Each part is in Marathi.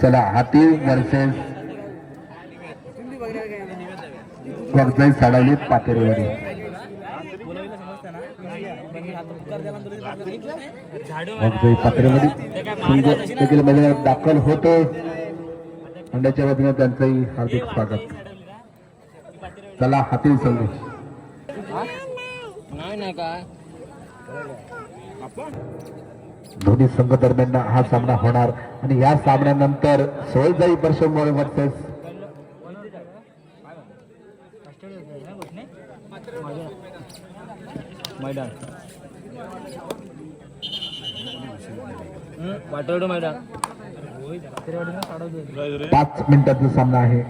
चला हाती वर्सेस वगजाई साडावली पातेरवाडी. वगजाई पातेरवाडी देखील मैदानात दाखल होतो. अंड्याच्या वतीने त्यांचंही हार्दिक स्वागत. चला हाती संघ दोन्ही संघ दरम्यान हा सामना होणार आणि या सामन्यानंतर सोळजाई परशुराम वर्सेस मैदान वाटवडं मैदान 5 मिनिटांचा सामना आहे.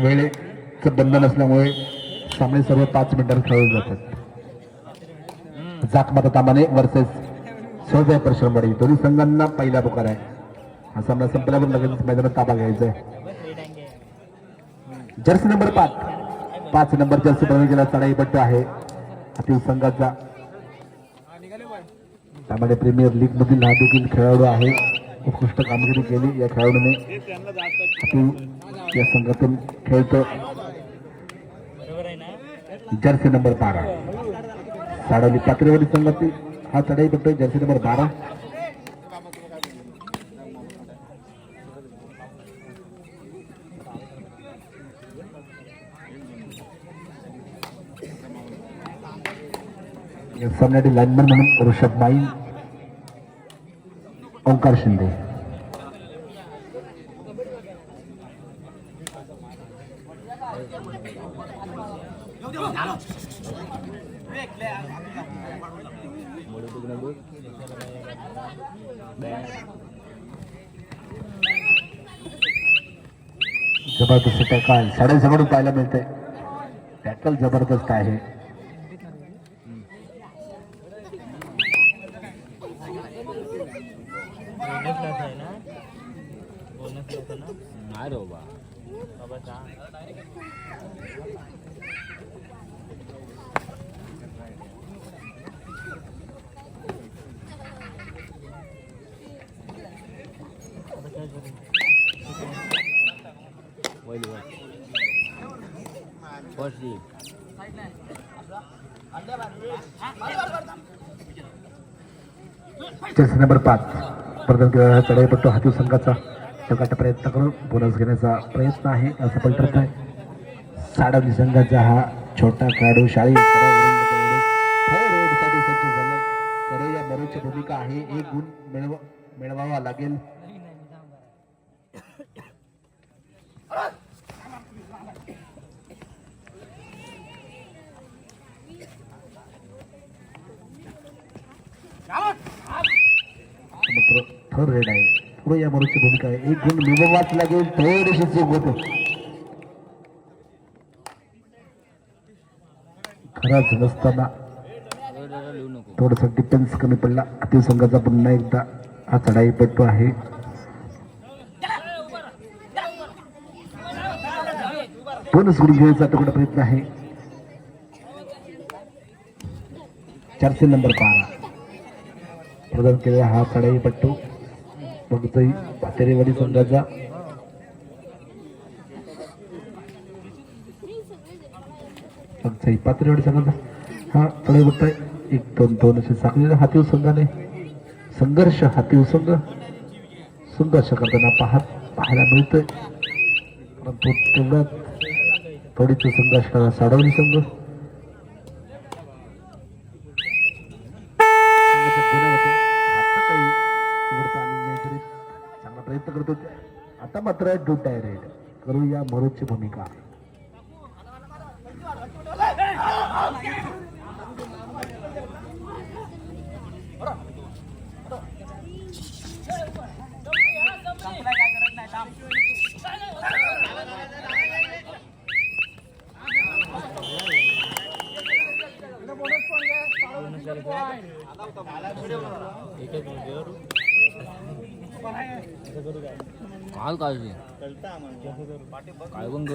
वेळेचं बंधन असल्यामुळे सामने सर्व 5 मिनिटात खेळले जातात. जाकमाता तामाने वर्सेस सोळजाई परशुरामवाडी दोन्ही संघांना पहिला पुकार आहे. हा सामना संपल्यावर लगेच मैदानात ताबा घ्यायचा आहे. जर्सी नंबर 5 नंबर जर्सी प्रदान केला चढाई पट्टू आहे हाती संघाचा. त्यामध्ये प्रीमियर लीग मधील हा देखील खेळाडू आहे. उत्कृष्ट कामगिरी केली या खेळाडूने. या संघातून खेळतो. जर्सी नंबर 12 साडावली पातेरवाडी संघातील हा चढाई पट्टू जर्सी नंबर 12. या सामन्यातील लाईनमॅन म्हणून ऋषभ माई, ओंकार शिंदे. जबरदस्त टॅकल साडेसमोरून पाहायला मिळते. टॅकल जबरदस्त आहे. जर्सी नंबर 5 प्रदान केलेला चढाईपट्टू हाती संघाचा टोकाचा प्रयत्न करून बोनस घेण्याचा प्रयत्न आहे. असं ठरत आहे. साडावली संघाचा हा छोटा खेळाडू शाळी या बरोची भूमिका आहे. 1 गुण मिळवावा लागेल. थर रेड आहे. पुढे या मरूची भूमिका आहे. 1 गुण मिळवावाच लागेल. थोडीशी चूक होते. खराच नसताना थोडस डिफेन्स कमी पडला. हाती संघाचा पुन्हा एकदा हा चढाईपट्टू आहे. बोनस गुण घेण्याचा तुकडा प्रयत्न आहे. जर्सी नंबर 12 प्रदान केलेला हा चढाईपट्टू वगजाई पातेरवाडी संघाचा. वगजाई पातेरवाडी संघाचा हा चढाईपट्टू आहे. 1-2-2 असे साखळीला हातीव संघाने संघर्ष हातीव संघ संघर्ष करताना पाहायला मिळतोय. परंतु तेवढ्यात थोडीच संघर्ष करा साडावली संघ. चांगला प्रयत्न करतो. आता मात्र डूट आहे रेड. करूया मरोची भूमिका. काल काळजी काय बंग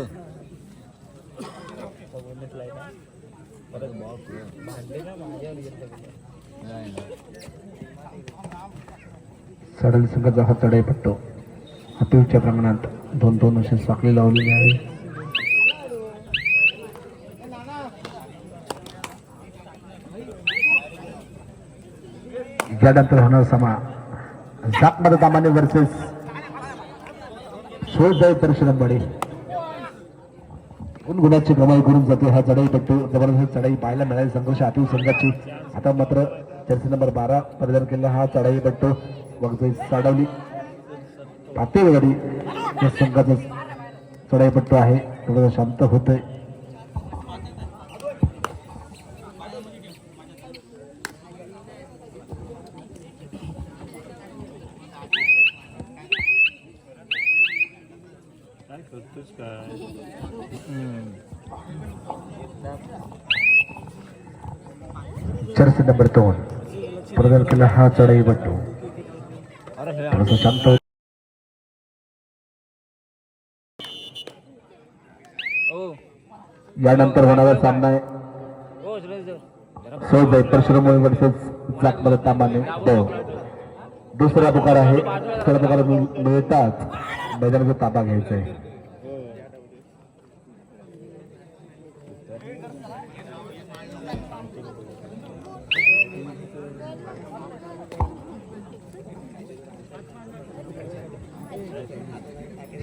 साडाली संघाचा हा चढाई पट्टो हातीवच्या प्रमाणात 2-2 अशी साखळी लावलेली आहे. यानंतर होणार समा जाकमध्ये दामाने वर्सेस शोधय परशुरामवाडी. गुणाची कमाई करून जाते हा चढाई पट्टू. जबरदस्त चढाई पाहायला मिळाली संघर्ष हातीव संघाची. आता मात्र जर्सी नंबर 12 परिधान केलेला हा चढाई पट्टू वगैरे साडवली पातेवाडी या संघाचा चढाई पट्टू आहे. थोडं शांत होतंय. जर्सी नंबर 2 प्रदान केला हा चढाई पट्टू. थोडंसं शांत होत. यानंतर होणारा सामना आहे सोजय परशुरामवाडी वर्सेस जाकमध्ये तामाने देव. दुसरा पुकार आहे. दुसरा पुकार मिळताच मैदानाचा ताबा घ्यायचा आहे.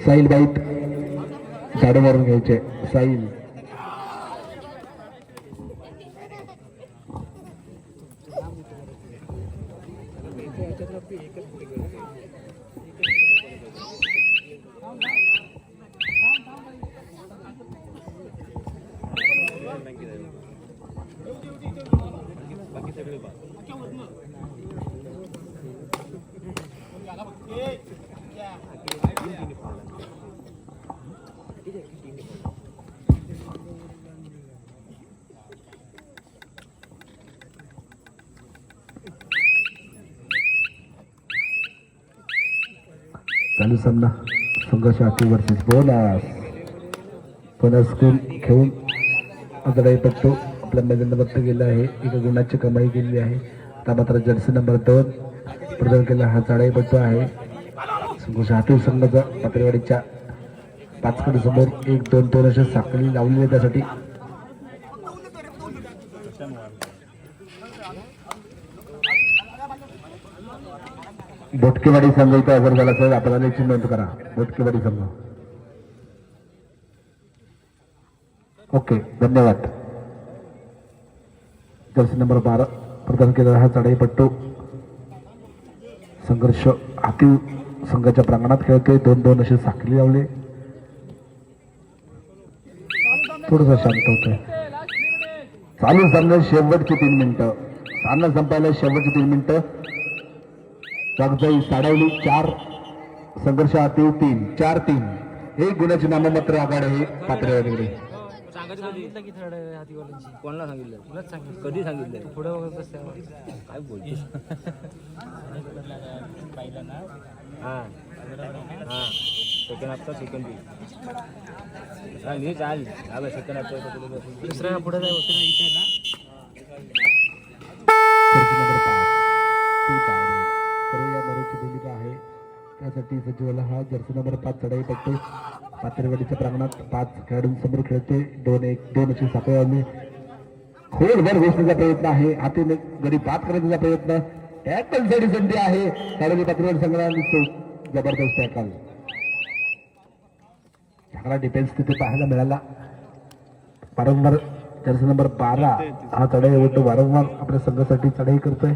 साहिल बाईट साडे मारून घ्यायचे. साहिल चालू सामना संघर्ष हाती वर्सेस बोनस स्कूल घेऊन चढाई पट्टू आपल्या मैदानात गेला आहे. एका गुणाची कमाई केली आहे. आता मात्र जर्सी नंबर 2 प्रदान केला हा चढाई पट्टू आहे. संघर्ष हाती संघाचा पातळीवाडीच्या 5 कडे समोर 1-2-2 अशा साखळी लावली आहे. त्यासाठी बोटकेवाडी संघ इथे हजर झाला तर आपल्याला याची नोंद करा. बोटकेवाडी संघ ओके धन्यवाद. जर्सी नंबर 12 प्रदान केलेला हा चढाई पट्टू संघर्ष हाती संघाच्या प्रांगणात खेळतोय. 2-2 असे साखळी लावले. थोडस शांत होतोय. चालू सामना शेवटची 3 मिनिटं. सामना संपायला शेवटची 3 मिनिटं. वागजाई साडवली 4 संघर्ष हाती 3 4-3 एक गुणाची नाममात्र आघाड आहे पातळीवाडीकडे. कोणाला सांगितलं कधी सांगितलं पुढे काय बोलतोस. हां हां सेकंड हाफचा सेकंड बी चाल सेकंड हाफचा दुसऱ्या पुढे जाय होते ना. भूमिका आहे त्यासाठी सचिवाला हा जर्सी नंबर 5 चढाई पट्टू पातळीवाडीच्या प्रांगणात 5 खेळाडूंसमोर खेळते. 2-1-2 अशी साखळी आली. खोलवर घोषणेचा प्रयत्न आहे. हातीने गडी पात करण्याचा प्रयत्न. टॅकल साठी संधी आहे. साडे पातळीवाडी संघाला जबरदस्त टॅकल. चांगला डिफेन्स तिथे पाहायला मिळाला. वारंवार जर्सी नंबर 12 हा चढाई होतो. वारंवार आपल्या संघासाठी चढाई करतोय.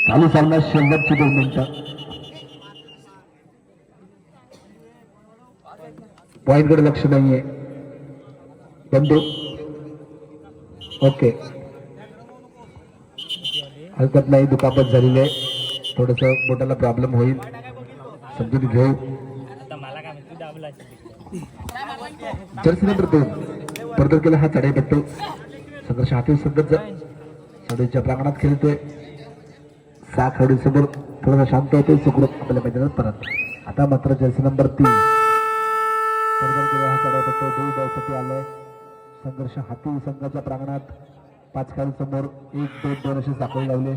चालू सामना शेवटची 2 मिनिटं. पॉइंटकडे लक्ष नाहीये. बंधू ओके हरकत नाही. दुखापत झालेली आहे. थोडस बोटाला प्रॉब्लेम होईल समजून घेऊ. जर्सी नंबर 2 प्रदान केला हा चढाई पट्टू संघर्ष हाती संघाचा खेळाडूच्या प्रांगणात खेळतोय. 6 खेळाडू समोर थोडासा शांत होतोय. सुखरूप आपल्या मैदानात परत. आता मात्र जर्सी नंबर 3 हा चढापट्टा दूर धावसाठी आलाय. संघर्ष हाती संघाच्या प्रांगणात 5 खेळाडू समोर 1-2-2 असे साखळी लावले.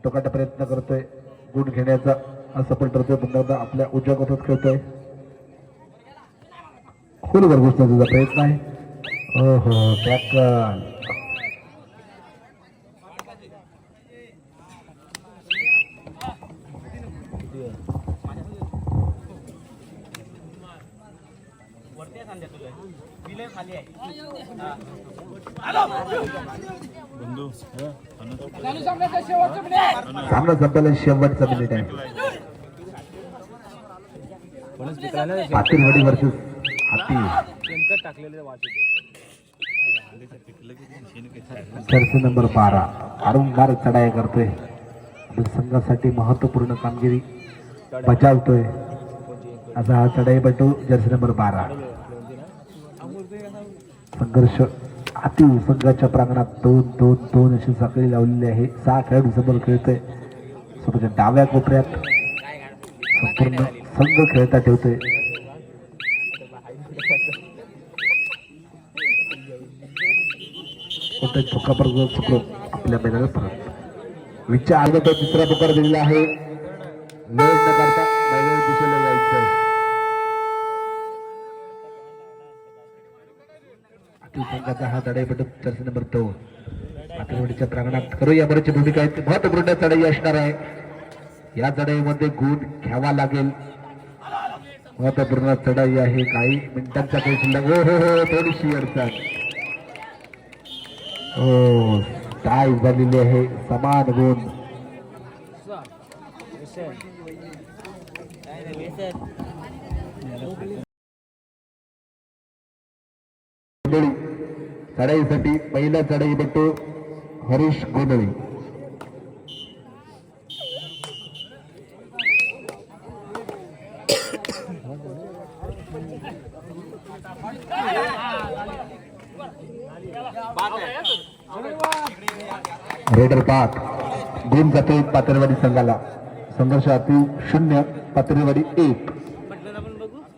टोकाटा प्रयत्न करतोय गुण घेण्याचा. असफल ठरतोय. पुन्हा आपल्या उजव्या कोथात खेळतोय. खोलवर घुसण्याचा प्रयत्न आहे. ओहो टॅकल. सामना संपला. शेवटचा मिनिट आहे. पाटीलवाडी वर्सेस हाती. जर्सी नंबर 12 वारंवार चढाई करतोय. संघासाठी महत्वपूर्ण कामगिरी बजावतोय असा हा चढाईपटू जर्सी नंबर 12. संघर्ष हाती संघाच्या प्रांगणात 2-2-2 अशी साखळी लावलेली आहे. 6 खेळाडू समोर खेळतोय. समोरच्या डाव्या कोपऱ्यात संपूर्ण संघ खेळता ठेवतोय. कोणत्या चुकापर्यंत चुकलो आपल्या मैदानात परत. विचार आला तर तिसरा पुकार दिलेला आहे. वेळ न करता मैदानात दिशेला जायचं. संघाचा हा चढाईपटू जर्सी नंबर 2 पाटीलवाडीच्या प्रांगणात करूया बरीचशी भूमिका आहे. महत्वपूर्ण चढाई असणार आहे. या चढाईमध्ये गुण घ्यावा लागेल. महत्वपूर्ण चढाई आहे. काही मिनिटांचा काही शिल्लक. हो हो हो थोडीशी अडचण. हो टाय झालेली आहे. समान गुण. चढाईसाठी पहिला चढाईपटू हरीश गोंधळी. रेडर 5 गुण जाते पातळीवाडी संघाला. संघर्ष हाती 0 पातळीवाडी 1.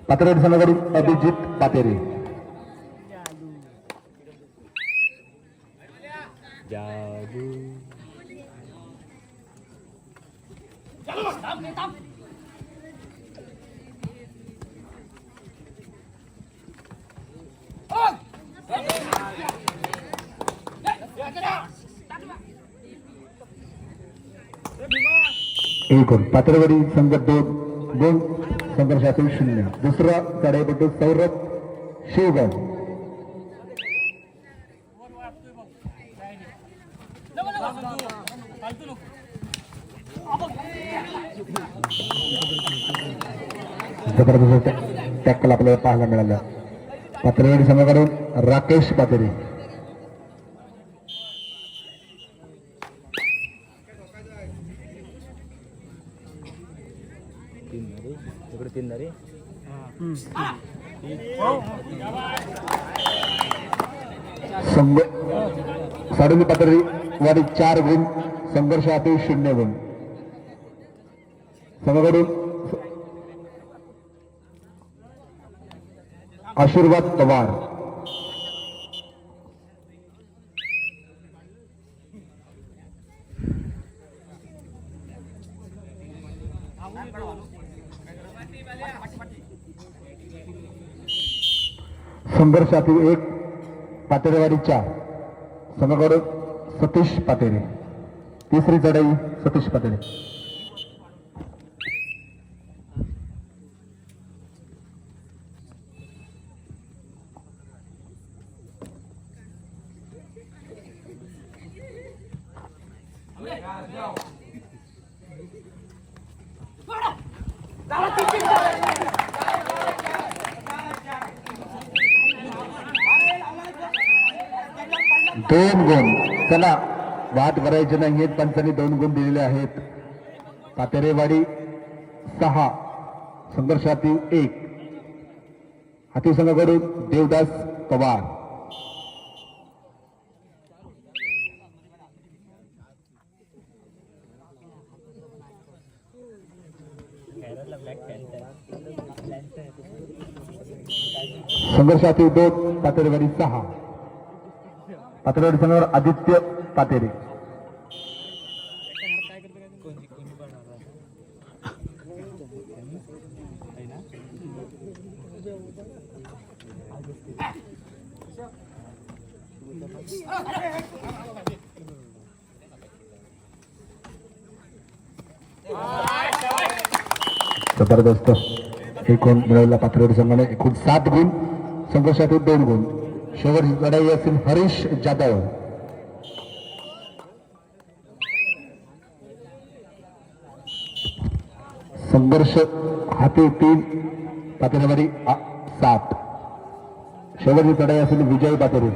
पातळीवाडी संघाकडून अभिजित पातेरे. एक गुण पातळीवाडी संघ 2 गुण संघर्षातील 0. दुसरा चढाईपटू सौरभ शिवगाव. जबरदस्त टॅकल आपल्याला पाहायला मिळालं. पातळीवाडी संघाकडून राकेश पातेरे. संघ साडोली पातळीवाडी 4 गुण संघर्ष हाती 0 गुण. संघाकडून आशीर्वाद पवार. संघर्षातील 1 पातेरेवाडी 4 संघाकडून सतीश पातेरे. तिसरी चढाई सतीश पातेरे. दोन गुण. चला वाद करायचे नाहीत. पंचांनी 2 गुण दिलेले आहेत. पातेरेवाडी 6 संघर्षातील 1 हाती संघाकडून देवदास पवार. संघर्ष हाती 2 पातेरेवाडी 6 पातेरेवाडी संघावर आदित्य पातेरे जबरदस्त एक गुण मिळवला पाथर्डी संघाने एकूण 7 गुण संघर्षातून 2 गुण शेवटची लढाई असेल हरीश जाधव संघर्ष हाती 3 पातेरेवाडी 7 शेवटची लढाई असेल विजय पातेरे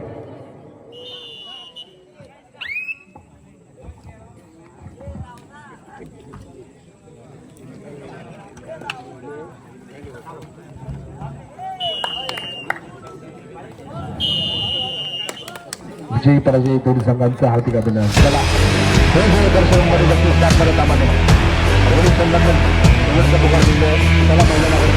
विजयी पराजय दोन्ही संघांचा हार्दिक अभिनंदन चला दर्शकांमध्ये जास्त स्टार्ट करत आम्हाला दोन्ही संघांना शेवटचा पुकार दिले चला मैदानावर